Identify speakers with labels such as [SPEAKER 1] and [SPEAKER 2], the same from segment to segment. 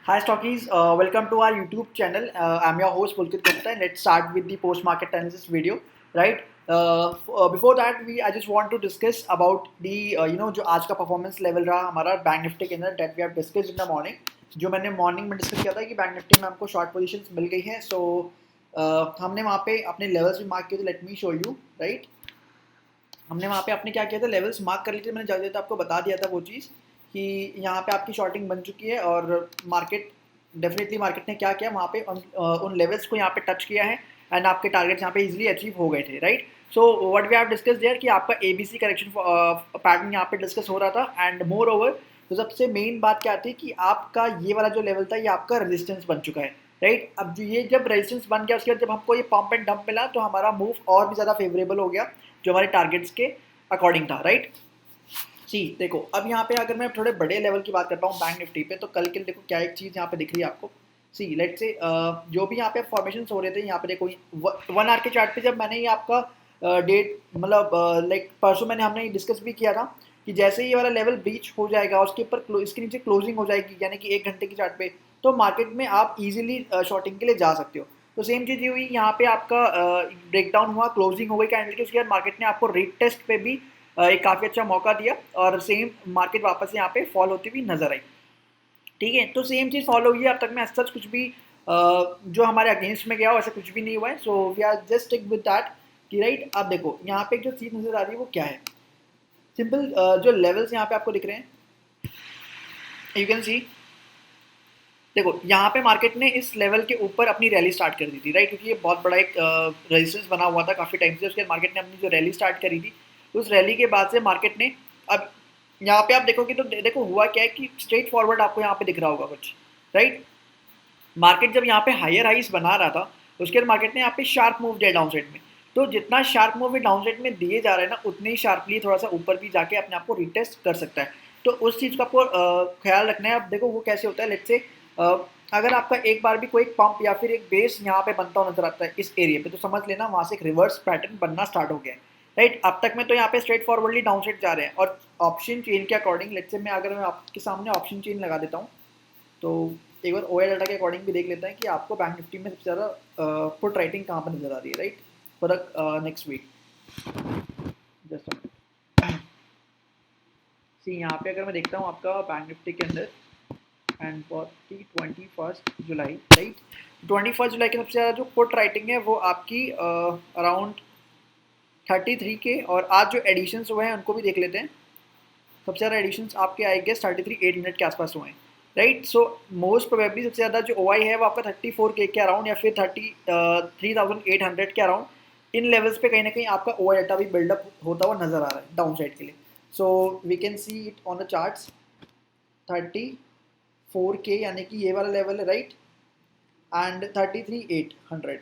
[SPEAKER 1] Hi Stockies, welcome to our YouTube channel. I'm your host Pulkit Gupta, and let's start with the post-market analysis video, right? Before that, I just want to discuss about the जो आज का performance level रहा हमारा bank Nifty के अंदर that we have discussed in the morning. जो मैंने morning में डिस्कस किया था कि बैंक निफ्टी में हमको शॉर्ट पोजीशंस मिल गई हैं, सो हमने वहाँ पे अपने लेवल्स भी मार्क किए थे. Let me show you, right. हमने वहाँ पे अपने क्या किया था, लेवल्स मार्क कर लिए थे. मैंने ज़्यादा आपको बता दिया था वो चीज़ कि यहाँ पे आपकी शॉर्टिंग बन चुकी है और मार्केट ने क्या किया वहाँ पे उन लेवल्स को यहाँ पे टच किया है एंड आपके टारगेट्स यहाँ पे इजीली अचीव हो गए थे, right. So what we have discuss there कि आपका एबीसी करेक्शन पैटर्न यहाँ पे डिस्कस हो रहा था एंड मोर ओवर तो सबसे मेन बात क्या थी कि आपका ये वाला जो लेवल था ये आपका रेजिस्टेंस बन चुका है, राइट. अब जो ये जब रेजिस्टेंस बन गया उसके बाद जब हमको ये पंप एंड डंप मिला तो हमारा मूव और भी ज़्यादा फेवरेबल हो गया जो हमारे टारगेट्स के अकॉर्डिंग था, राइट. सी देखो, अब यहाँ पे अगर मैं थोड़े बड़े लेवल की बात करता हूँ बैंक निफ्टी पे, तो कल के देखो क्या एक चीज़ यहाँ पे दिख रही है आपको. सी लेट से जो भी यहाँ पे फॉर्मेशन हो रहे थे यहाँ पे देखो 1 आवर के चार्ट पे जब मैंने ये आपका डेट मतलब लाइक परसों हमने डिस्कस भी किया था कि जैसे ही ये वाला लेवल ब्रीच हो जाएगा उसके ऊपर इसके नीचे क्लोजिंग हो जाएगी यानी कि 1 घंटे की चार्ट पे, तो मार्केट में आप इजीली शॉर्टिंग के लिए जा सकते हो. तो सेम चीज़ हुई यहाँ पे आपका ब्रेकडाउन हुआ, क्लोजिंग हो गई कैंडल की, उसके बाद मार्केट ने आपको रीटेस्ट पे भी एक काफ़ी अच्छा मौका दिया और सेम मार्केट वापस यहाँ पे फॉल होती हुई नजर आई. ठीक है, तो सेम चीज़ फॉलो हुई है. अब तक में सच कुछ भी जो हमारे अगेंस्ट में गया वैसे कुछ भी नहीं हुआ है. So we are just stick with that कि राइट. अब देखो यहाँ पे जो चीज़ नजर आ रही है वो क्या है. सिंपल जो लेवल्स यहाँ पे आपको दिख रहे हैं, यू कैन सी. देखो यहाँ पे मार्केट ने इस लेवल के ऊपर अपनी रैली स्टार्ट कर दी थी, राइट, क्योंकि ये बहुत बड़ा एक रेजिस्टेंस बना हुआ था काफ़ी टाइम से. उसके बाद मार्केट ने अपनी जो रैली स्टार्ट करी थी उस रैली के बाद से मार्केट ने अब यहाँ पे आप देखोगे तो देखो हुआ क्या है कि स्ट्रेट फॉरवर्ड आपको यहाँ पे दिख रहा होगा कुछ, राइट. मार्केट जब यहाँ पे हायर हाइस बना रहा था उसके बाद मार्केट ने यहाँ पे शार्प मूव दिया डाउन साइड में. तो जितना शार्प मूव डाउन साइड में दिए जा रहे हैं ना उतने ही शार्पली थोड़ा सा ऊपर भी जाके अपने आप को रिटेस्ट कर सकता है. तो उस चीज़ का आपको ख्याल रखना है. अब देखो वो कैसे होता है. लेट्स से अगर आपका एक बार भी कोई पंप या फिर एक बेस यहाँ पे बनता हुआ नजर आता है इस एरिया पे, तो समझ लेना वहाँ से एक रिवर्स पैटर्न बनना स्टार्ट हो गया है, राइट. अब तक में तो यहाँ पे स्ट्रेट फॉरवर्डली डाउन साइड जा रहे हैं और ऑप्शन चेन के अकॉर्डिंग लेट्स से मैं आपके सामने ऑप्शन चेन लगा देता हूँ तो एक बार ओएल डाटा के अकॉर्डिंग भी देख लेते हैं कि आपको बैंक निफ्टी में सबसे ज़्यादा पुट राइटिंग कहाँ पर नजर आ रही है, right, for the next week. Just see यहाँ पे अगर मैं देखता हूँ आपका बैंक निफ्टी के अंदर and for the 21 July, right. 21 जुलाई की सबसे ज़्यादा जो पुट राइटिंग है वो आपकी अराउंड 33 के, और आज जो एडिशंस हुए हैं उनको भी देख लेते हैं. सबसे ज़्यादा एडिशंस आपके आई गेस 33,800 के आसपास हुए हैं, राइट. सो मोस्ट प्रोबेबली सबसे ज़्यादा जो ओआई है वो आपका 34K के अराउंड या फिर 33,800 के अराउंड इन लेवल्स पे कहीं ना कहीं आपका ओआई डाटा भी बिल्डअप होता हुआ नजर आ रहा है डाउन साइड के लिए. So we can see it on the charts 34K यानी कि ये वाला लेवल है, राइट, एंड 33,800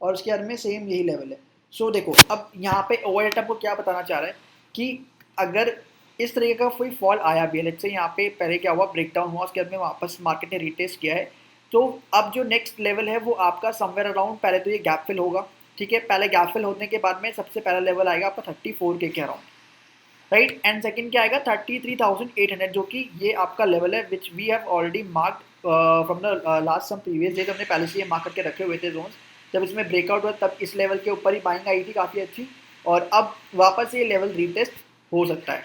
[SPEAKER 1] और उसके बाद में सेम यही लेवल है. सो देखो अब यहाँ पे ओवर डाटा को क्या बताना चाह रहा है कि अगर इस तरीके का कोई फॉल आया भी है, लेट्स से यहाँ पे पहले क्या हुआ, ब्रेकडाउन हुआ, उसके बाद में वापस मार्केट ने रिटेस्ट किया है, तो अब जो नेक्स्ट लेवल है वो आपका समवेयर अराउंड, पहले तो ये गैप फिल होगा, ठीक है. पहले गैप फिल होने के बाद में सबसे पहला लेवल आएगा आपका 34K के अराउंड, राइट. एंड सेकंड क्या आएगा 33,800 जो कि ये आपका लेवल है which we have already marked from the last some previous days. हमने पहले से ये मार्क करके रखे हुए थे जोन्स. जब इसमें ब्रेकआउट हुआ तब इस लेवल के ऊपर ही बाइंग आई थी काफ़ी अच्छी, और अब वापस ये लेवल रिटेस्ट हो सकता है,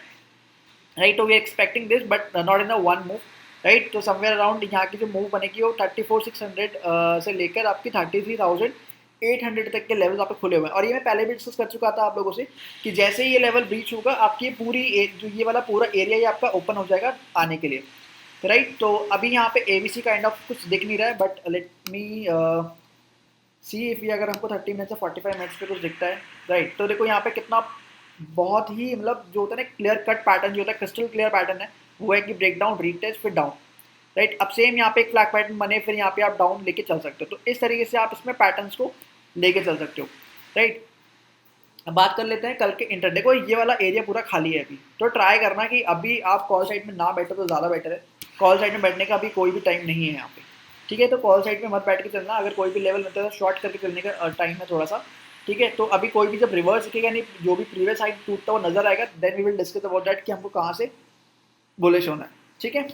[SPEAKER 1] राइट. तो we expecting this but not in the one move, right. तो समवेयर अराउंड यहाँ की जो मूव बनेगी वो 34,600 से लेकर आपकी 33,800 तक के लेवल्स आपको खुले हुए हैं. और ये मैं पहले भी डिस्कस कर चुका था आप लोगों से कि जैसे ही ये लेवल ब्रीच होगा आपकी पूरी जो ये वाला पूरा एरिया ये आपका ओपन हो जाएगा आने के लिए, राइट. तो अभी यहाँ पे एबीसी काइंड ऑफ कुछ दिख नहीं रहा है but let me see if ये अगर हमको 30 मिनट से 45 मिनट्स पे कुछ दिखता है, राइट. तो देखो यहाँ पे कितना बहुत ही मतलब जो होता है ना क्लियर कट पैटर्न, जो होता है क्रिस्टल क्लियर पैटर्न है, वो है कि ब्रेक डाउन रीटेस्ट फिर डाउन, राइट. अब सेम यहाँ पे एक फ्लैग पैटर्न बने फिर यहाँ पे आप डाउन लेके चल सकते हो. तो इस तरीके से आप इसमें पैटर्न्स को लेके चल सकते हो, राइट. अब बात कर लेते हैं कल के इंटरडे को. ये वाला एरिया पूरा खाली है अभी, तो ट्राई करना कि अभी आप कॉल साइड में ना बैठो तो ज़्यादा बेटर है. कॉल साइड में बैठने का अभी कोई भी टाइम नहीं है यहाँ पे, ठीक है. तो कॉल साइड में मत बैठ के चलना. अगर कोई भी लेवल मिलता है तो शॉर्ट करके चलने का टाइम है थोड़ा सा, ठीक है. तो अभी कोई भी जब रिवर्स दिखेगा नहीं, जो भी प्रीवियस साइड टूटता हुआ नजर आएगा, then we will discuss about that कि हमको कहाँ से बुलिश होना है, ठीक है.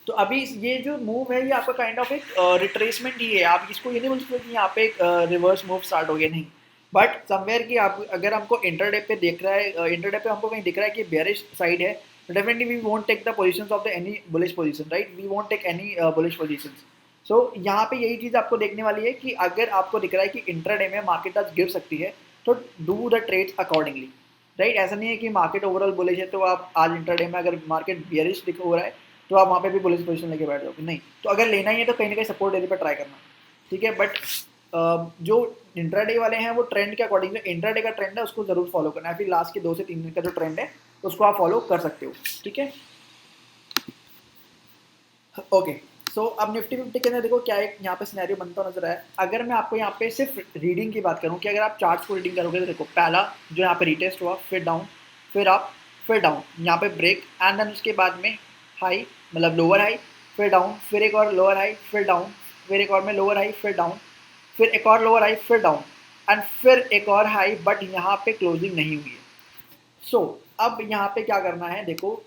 [SPEAKER 1] तो अभी ये जो मूव है ये आपका काइंड ऑफ एक रिट्रेसमेंट ही है, आप इसको ये नहीं बोल सकते कि यहाँ पे एक रिवर्स मूव स्टार्ट हो गया, नहीं। बट समवेयर कि आप अगर हमको इंटरडे पे देख रहा है, इंटरडे पे हमको कहीं दिख रहा है कि बेयरिश साइड है, तो definitely we won't take the positions of the any bullish position, right, we won't take any bullish positions. So यहाँ पे यही चीज़ आपको देखने वाली है कि अगर आपको दिख रहा है कि इंटरडे में मार्केट आज गिर सकती है, तो do the trades accordingly, right. ऐसा नहीं है कि मार्केट ओवरऑल बुलिश है तो आप आज इंटरडे में अगर मार्केट बियरिश दिख हो रहा है तो आप वहाँ पे भी बुलिश पोजीशन लेके बैठ जाओगे, नहीं। तो अगर लेना ही है तो कहीं ना कहीं सपोर्ट एरिया पर ट्राई करना, ठीक है। बट जो इंट्राडे वाले हैं वो ट्रेंड के अकॉर्डिंग, जो इंट्राडे का ट्रेंड है उसको जरूर फॉलो करना है, फिर लास्ट के 2 से 3 दिन का जो ट्रेंड है उसको आप फॉलो कर सकते हो, ठीक है। ओके, सो अब निफ्टी फिफ्टी के अंदर देखो क्या एक यहाँ पे सिनेरियो बनता नजर आया। अगर मैं आपको यहाँ पे सिर्फ रीडिंग की बात करूँ कि अगर आप चार्ट्स को रीडिंग करोगे तो देखो पहला जो यहाँ पे रिटेस्ट हुआ, फिर डाउन, फिर अप, फिर डाउन, यहाँ पे ब्रेक, एंड देन उसके बाद में हाई, मतलब लोअर हाई, फिर डाउन, फिर एक और लोअर हाई, फिर डाउन, फिर एक और में लोअर हाई, फिर डाउन, फिर एक और लोअर हाई, फिर डाउन, एंड फिर एक और हाई, बट यहाँ पे क्लोजिंग नहीं हुई है। सो अब यहाँ पे क्या करना है, देखो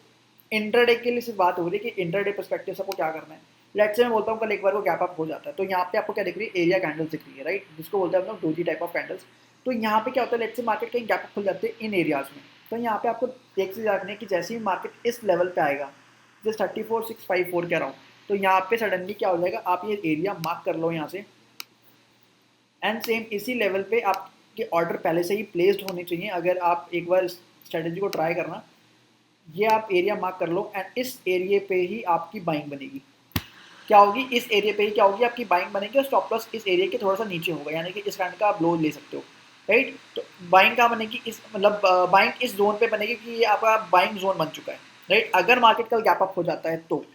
[SPEAKER 1] इंटरडे के लिए सिर्फ बात हो रही है कि इंटरडे पर्सपेक्टिव से आपको क्या करना है। लेट्स से मैं बोलता हूँ कल एक बार वो गैप अप हो जाता है, तो यहाँ पे आपको क्या दिख रही है, एरिया कैंडल्स दिख रही है, राइट, जिसको बोलते हैं हम लोग डोजी टाइप ऑफ कैंडल्स। तो यहाँ पे क्या होता है, लेट्स से मार्केट कहीं गैप अप खुल जाते हैं इन एरियाज में, तो यहाँ पे आपको एक चीज रखनी है कि जैसे ही मार्केट इस लेवल पे आएगा, जस्ट 34,654 के अराउंड, तो यहाँ पे सडनली क्या हो जाएगा, आप ये एरिया मार्क कर लो यहाँ से, एंड सेम इसी लेवल पे आपके ऑर्डर पहले से ही प्लेस्ड होने चाहिए। अगर आप एक बार स्ट्रेटेजी को ट्राई करना, ये आप एरिया मार्क कर लो, एंड इस एरिया पे ही आपकी बाइंग बनेगी। क्या होगी, इस एरिया पे ही क्या होगी, आपकी बाइंग बनेगी और स्टॉप लॉस इस एरिया के थोड़ा सा नीचे होगा, यानी कि इस काइंड का आप लो ले सकते हो, राइट। तो बाइंग कहाँ बनेगी, इस मतलब बाइंग इस जोन पे बनेगी कि ये आपका बाइंग जोन बन चुका है, राइट। अगर मार्केट कल गैप अप हो जाता है तो,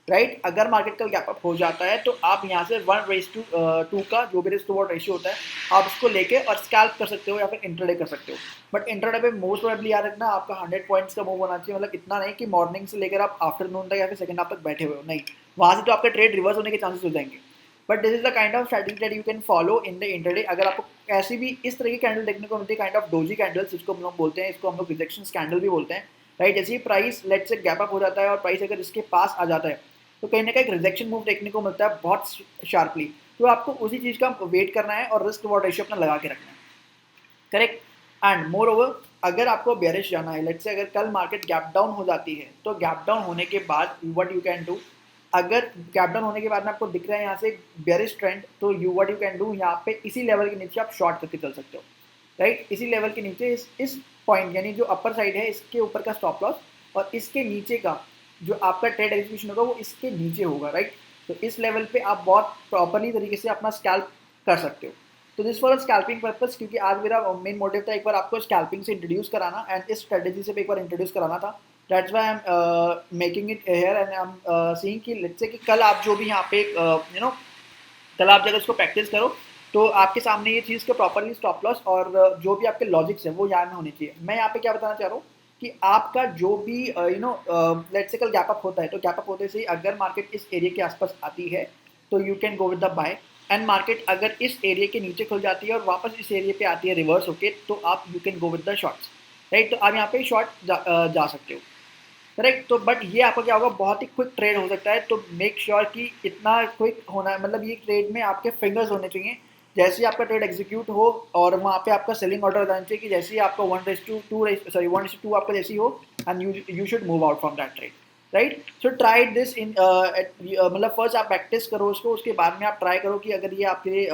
[SPEAKER 1] राइट, अगर मार्केट कल गैप अप हो जाता है तो आप यहाँ से 1:2 का जो भी रिस्क टू वॉट रेशियो होता है आप उसको लेके और स्कैल्प कर सकते हो या फिर इंट्राडे कर सकते हो। बट इंट्राडे पे मोस्ट प्रोबेबली याद रखना आपका 100 पॉइंट्स का मूव होना चाहिए, मतलब इतना नहीं कि मॉर्निंग से लेकर आप आफ्टरनून तक या फिर सेकंड हाफ तक बैठे हुए हो, नहीं, वहाँ से तो आपका ट्रेड रिवर्स होने के चांसेस हो जाएंगे। But this is the kind of strategy that you can follow in the intraday. अगर आपको ऐसी भी इस तरह की कैंडल देखने को मिलती है, काइंड ऑफ डोजी कैंडल्स जिसको हम लोग बोलते हैं, इसको हम लोग रिजेक्शन कैंडल भी बोलते हैं, राइट। जैसे ही प्राइस लेट से गैप अप हो जाता है और प्राइस अगर इसके पास आ जाता है तो कहीं ना कहीं एक रिजेक्शन मूव देखने को मिलता है बहुत शार्पली, तो आपको उसी चीज़ का वेट करना है और रिस्क रिवॉर्ड रेशियो अपना लगा के रखना है, करेक्ट। एंड मोर ओवर अगर आपको बेयरिश जाना है, लेट्स से अगर कल मार्केट गैप डाउन हो जाती है तो गैप डाउन होने के बाद व्हाट यू कैन डू, अगर गैप डाउन होने के बाद में आपको दिख रहा है यहाँ से बेयरिश ट्रेंड, तो व्हाट यू कैन डू, यहाँ पे इसी लेवल के नीचे आप शॉर्ट करके चल सकते हो, राइट। इसी लेवल के नीचे इस पॉइंट यानी जो अपर साइड है इसके ऊपर का स्टॉप लॉस और इसके नीचे का जो आपका ट्रेड एग्जीक्यूशन होगा वो इसके नीचे होगा, राइट। तो इस लेवल पे आप बहुत प्रॉपरली तरीके से अपना स्कैल्प कर सकते हो। तो दिस फॉर स्कैल्पिंग पर्पस, क्योंकि आज मेरा मेन मोटिव था एक बार आपको स्कैल्पिंग से इंट्रोड्यूस कराना एंड इस स्ट्रेटेजी से भी एक बार इंट्रोड्यूस कराना था। That's why I am making it here and I am seeing कि लेट्स से कि कल आप जो भी यहाँ पे यू नो कल आप जब इसको प्रैक्टिस करो तो आपके सामने ये चीज़ के प्रॉपरली स्टॉप लॉस और जो भी आपके लॉजिक्स हैं वो याद में होने चाहिए। मैं यहाँ पे क्या बताना चाह रहा हूँ कि आपका जो भी लेट्स से कल गैप अप होता है तो गैप अप होते से ही अगर मार्केट इस एरिया के आसपास आती है तो you can go with the buy, and market अगर इस एरिया के नीचे खुल जाती है और वापस इस एरिया पे आती है रिवर्स होके तो आप you can go with the shorts, right. तो आप यहाँ पे शॉर्ट जा सकते हो, करेक्ट। तो बट ये आपका क्या होगा, बहुत ही क्विक ट्रेड हो सकता है, तो मेक श्योर कि इतना क्विक होना है, मतलब ये ट्रेड में आपके फिंगर्स होने चाहिए जैसे ही आपका ट्रेड एग्जीक्यूट हो और वहाँ पे आपका सेलिंग ऑर्डर हो जाना चाहिए कि जैसे ही आपका 1:2 आपका जैसी हो and you should move out from that trade, right. So try this in मतलब फर्स्ट आप प्रैक्टिस करो उसको, उसके बाद में आप ट्राई करो कि अगर ये आपके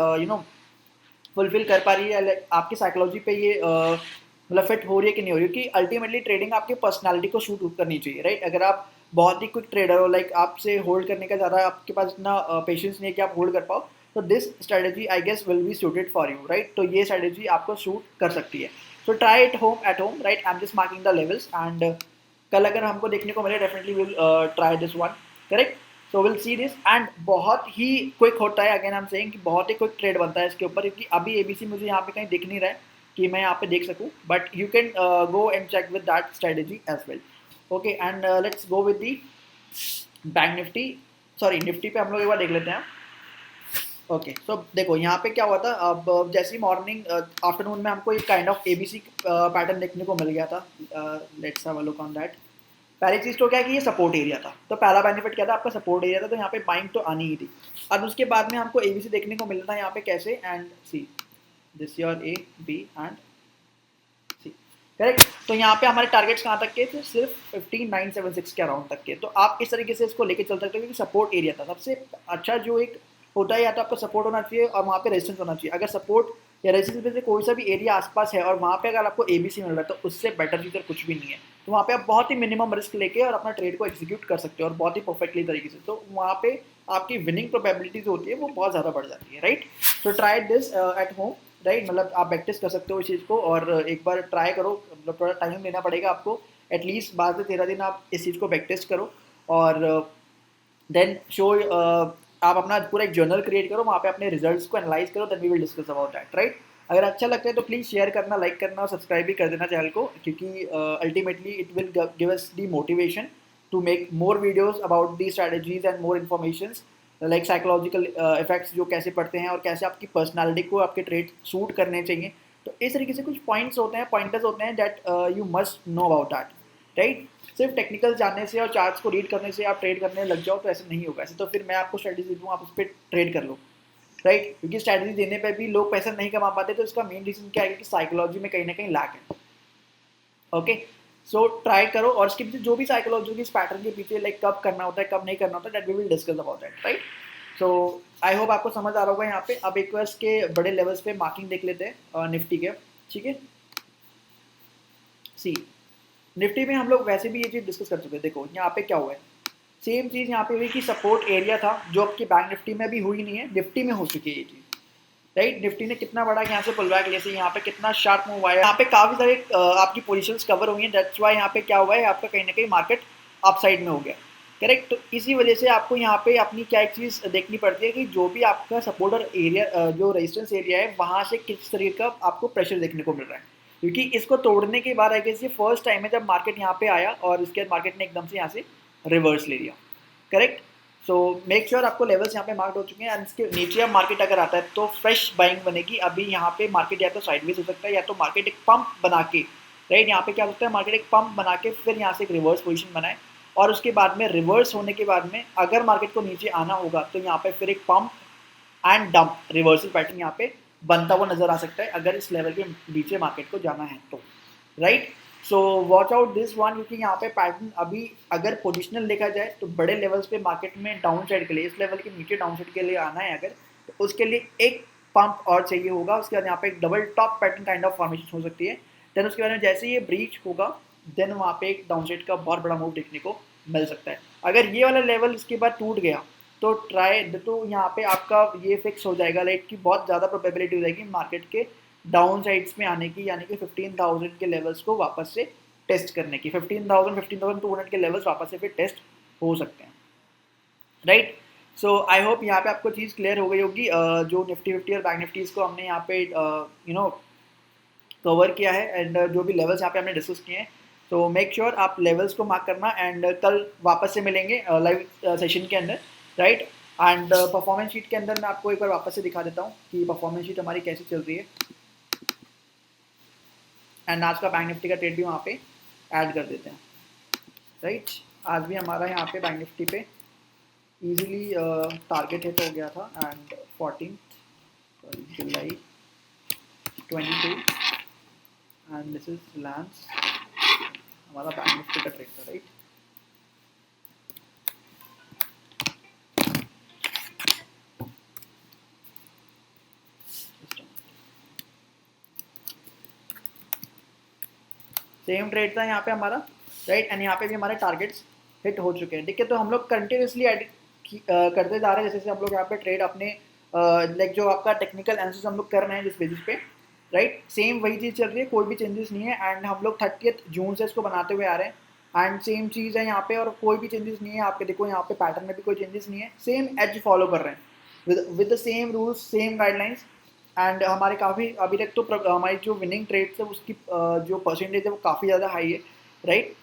[SPEAKER 1] फुलफिल कर पा रही है आपकी साइकोलॉजी पे, ये मतलब फिट हो रही है कि नहीं हो रही है, कि अल्टीमेटली ट्रेडिंग आपकी पर्सनालिटी को शूट करनी चाहिए, राइट। अगर आप बहुत ही क्विक ट्रेडर हो, लाइक आपसे होल्ड करने का ज़्यादा आपके पास इतना पेशेंस नहीं है कि आप होल्ड कर पाओ, तो this strategy I guess will be suited for you, right. तो ये स्ट्रेटेजी आपको सूट कर सकती है। So try it at home, right. I am just marking the levels and कल अगर हमको देखने को मिले definitely will try this one, correct. So will see this and बहुत ही क्विक होता है, अगेन आई एम सेइंग कि बहुत ही क्विक ट्रेड बनता है इसके ऊपर, क्योंकि अभी एबीसी मुझे यहाँ पे कहीं दिख नहीं रहा है कि मैं यहाँ पे देख सकूँ, but you can go and check with that strategy as well, okay. And let's go with the Bank Nifty, sorry Nifty पे हम लोग एक बार देख लेते हैं, ओके। सो देखो यहाँ पे क्या हुआ था, अब जैसे मॉर्निंग आफ्टरनून में हमको एक काइंड ऑफ एबीसी पैटर्न देखने को मिल गया था, let's have a look on that. पहली चीज़ तो क्या है कि ये सपोर्ट एरिया था, तो पहला बेनिफिट क्या था, आपका सपोर्ट एरिया था, तो यहाँ पे बाइंग तो आनी ही थी। अब उसके बाद में हमको ABC देखने को मिलता है यहाँ पे कैसे, and see this your A B and C, correct. तो यहाँ पे हमारे टारगेट्स कहाँ तक के थे, सिर्फ 15976 के अराउंड तक के। तो आप इस तरीके से इसको लेके चल सकते हो, क्योंकि सपोर्ट एरिया था सबसे अच्छा जो एक होता है, या तो आपका सपोर्ट होना चाहिए और वहाँ पे रेजिस्टेंस होना चाहिए। अगर सपोर्ट या रेजिस्टेंस में से कोई सा भी एरिया आसपास है और वहाँ पे अगर आपको ABC मिल रहा है, तो उससे बेटर चीज़ कुछ भी नहीं है। तो वहाँ पे आप बहुत ही मिनिमम रिस्क लेके और अपना ट्रेड को एग्जीक्यूट कर सकते हो, और बहुत ही परफेक्टली तरीके से। तो वहाँ पे आपकी विनिंग प्रोबेबिलिटी जो होती है वो बहुत ज़्यादा बढ़ जाती है, राइट। तो try this eight home, right, मतलब आप प्रैक्टिस कर सकते हो इस चीज़ को, और एक बार ट्राई करो, मतलब थोड़ा टाइम लेना पड़ेगा आपको, एटलीस्ट 12 से 13 दिन आप इस चीज़ को प्रैक्टिस करो, और देन शो आप अपना पूरा एक जर्नल क्रिएट करो, वहाँ पे अपने रिजल्ट्स को एनालाइज करो, then we will discuss about that, right. अगर अच्छा लगता है तो प्लीज़ शेयर करना, लाइक करना और सब्सक्राइब भी कर देना चैनल को, क्योंकि ultimately it will give us the motivation to make more videos about the strategies and more information, like psychological effects जो कैसे पड़ते हैं और कैसे आपकी पर्सनालिटी को आपके ट्रेड सूट करने चाहिए। तो इस तरीके से कुछ पॉइंट्स होते हैं, पॉइंटर्स होते हैं that you must know about that, right. सिर्फ टेक्निकल जानने से और चार्ट्स को रीड करने से आप ट्रेड करने लग जाओ तो ऐसे नहीं होगा। ऐसे तो फिर मैं आपको स्ट्रैटेजी दूँ, आप उस पर ट्रेड कर लो, राइट। क्योंकि स्ट्रैटेजी देने पे भी लोग पैसा नहीं कमा पाते, तो इसका मेन रीज़न क्या है कि साइकोलॉजी में कहीं ना कहीं लैक है। ओके, सो ट्राई करो, और इसके पीछे जो भी साइकोलॉजी की इस पैटर्न के पीछे, लाइक कब करना होता है कब नहीं करना होता है, that we will discuss about that, right. So I hope आपको समझ आ रहा होगा यहाँ पे। अब एक बार इसके बड़े लेवल्स पे मार्किंग देख लेते हैं निफ्टी के, ठीक है। सी निफ्टी में हम लोग वैसे भी ये चीज़ डिस्कस कर चुके हैं। देखो यहाँ पे क्या हुआ है, सेम चीज़ यहाँ पे हुई कि सपोर्ट एरिया था जो आपकी बैंक निफ्टी में भी हुई नहीं है, निफ्टी में हो चुकी है ये चीज़, राइट। निफ्टी ने कितना बड़ा यहाँ से पुल बैक लिया, यहाँ पे कितना शार्प मूव आया, यहाँ पे काफ़ी सारे आपकी पोजीशंस कवर हुई हैं, दैट्स वाई यहाँ पे क्या हुआ है, आपका कहीं ना कहीं मार्केट अपसाइड में हो गया, करेक्ट। तो इसी वजह से आपको यहाँ पे अपनी क्या एक चीज़ देखनी पड़ती है कि जो भी आपका सपोर्ट और एरिया जो रेजिस्टेंस एरिया है, वहाँ से किस तरीके का आपको प्रेशर देखने को मिल रहा है, क्योंकि इसको तोड़ने के बाद आई गेस ये फर्स्ट टाइम है जब मार्केट यहाँ पे आया और इसके बाद मार्केट ने एकदम से यहाँ से रिवर्स ले लिया, करेक्ट। सो मेक श्योर आपको लेवल्स यहाँ पे मार्क हो चुके हैं, एंड इसके नीचे अब मार्केट अगर आता है तो फ्रेश बाइंग बनेगी। अभी यहाँ पे मार्केट या तो साइडवेज हो सकता है, या तो मार्केट एक पंप बना के, राइट, यहाँ पे क्या हो सकता है, मार्केट एक पंप बना के फिर यहाँ से एक रिवर्स पोजीशन बनाए, और उसके बाद में रिवर्स होने के बाद में अगर मार्केट को नीचे आना होगा तो यहाँ पे फिर एक pump and dump reversal pattern यहाँ पे बनता हुआ नजर आ सकता है, अगर इस लेवल के नीचे मार्केट को जाना है तो, right. So watch out this one, क्योंकि यहाँ पे पैटर्न अभी अगर पोजिशनल देखा जाए तो बड़े लेवल्स पे मार्केट में डाउन साइड के लिए, इस लेवल के नीचे डाउन साइड के लिए आना है अगर, तो उसके लिए एक पंप और चाहिए होगा। उसके बाद यहाँ पे एक double top pattern kind of formation हो सकती है। देन उसके बाद में जैसे ये ब्रीच होगा, देन वहाँ पे एक डाउन साइड का बहुत बड़ा मूव देखने को मिल सकता है। अगर ये वाला लेवल इसके बाद टूट गया तो ट्राई, तो यहाँ पे आपका ये फिक्स हो जाएगा, लाइक कि बहुत ज़्यादा प्रोबेबिलिटी हो जाएगी मार्केट के डाउन साइड्स में आने की, यानी कि 15,000 के लेवल्स को वापस से टेस्ट करने की। 15,200 के लेवल्स वापस से फिर टेस्ट हो सकते हैं, राइट। सो आई होप यहाँ पे आपको चीज़ क्लियर हो गई होगी। जो निफ्टी 50 और बैंक निफ्टीज को हमने यहाँ पे कवर किया है, एंड जो भी लेवल्स यहाँ पे हमने डिस्कस किए हैं, तो मेक श्योर आप लेवल्स को मार्क करना, एंड कल वापस से मिलेंगे लाइव सेशन के अंदर, राइट। एंड परफॉर्मेंस शीट के अंदर मैं आपको एक बार वापस से दिखा देता हूँ कि परफॉर्मेंस शीट हमारी कैसी चल रही है, एंड आज का बैंक निफ्टी का ट्रेड भी वहाँ पे ऐड कर देते हैं, राइट। आज भी हमारा यहाँ पे बैंक निफ्टी पे इजीली टारगेट हिट हो गया था, and 14 July 22, and this is Reliance, हमारा बैंक निफ्टी का ट्रेड था, राइट। सेम ट्रेड था यहाँ पे हमारा, राइट, एंड यहाँ पे भी हमारे टारगेट्स हिट हो चुके हैं, ठीक है। तो हम लोग कंटिन्यूसली करते जा रहे हैं, जैसे हम लोग यहाँ पे ट्रेड अपने लाइक जो आपका टेक्निकल एनालिसिस हम लोग कर रहे हैं जिस बेसिस पे, राइट, सेम वही चीज़ चल रही है, कोई भी चेंजेस नहीं है, एंड हम लोग 30 जून से इसको बनाते हुए आ रहे हैं, एंड सेम चीज़ है यहाँ पे, और कोई भी चेंजेस नहीं है। आपके देखो यहाँ पे पैटर्न में भी कोई चेंजेस नहीं है, सेम एज फॉलो कर रहे हैं with the same rules, same guidelines, and हमारे काफ़ी अभी तक तो हमारी जो विनिंग ट्रेड्स है उसकी जो परसेंटेज है वो काफ़ी ज़्यादा हाई है, राइट।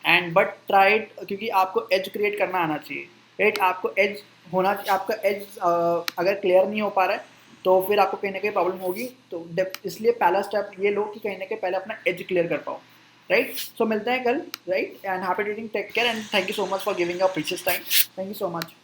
[SPEAKER 1] एंड बट ट्राइड, क्योंकि आपको एज क्रिएट करना आना चाहिए, राइट। आपको एज होना, आपका एज अगर क्लियर नहीं हो पा रहा है तो फिर आपको कहीं ना कहीं प्रॉब्लम होगी। तो इसलिए पहला स्टेप ये लो कि कहीं ना कहीं पहले अपना एज क्लियर कर पाओ, राइट. सो मिलते हैं कल, right, and happy trading, take care and thank you so much for giving your precious time. Thank you so much.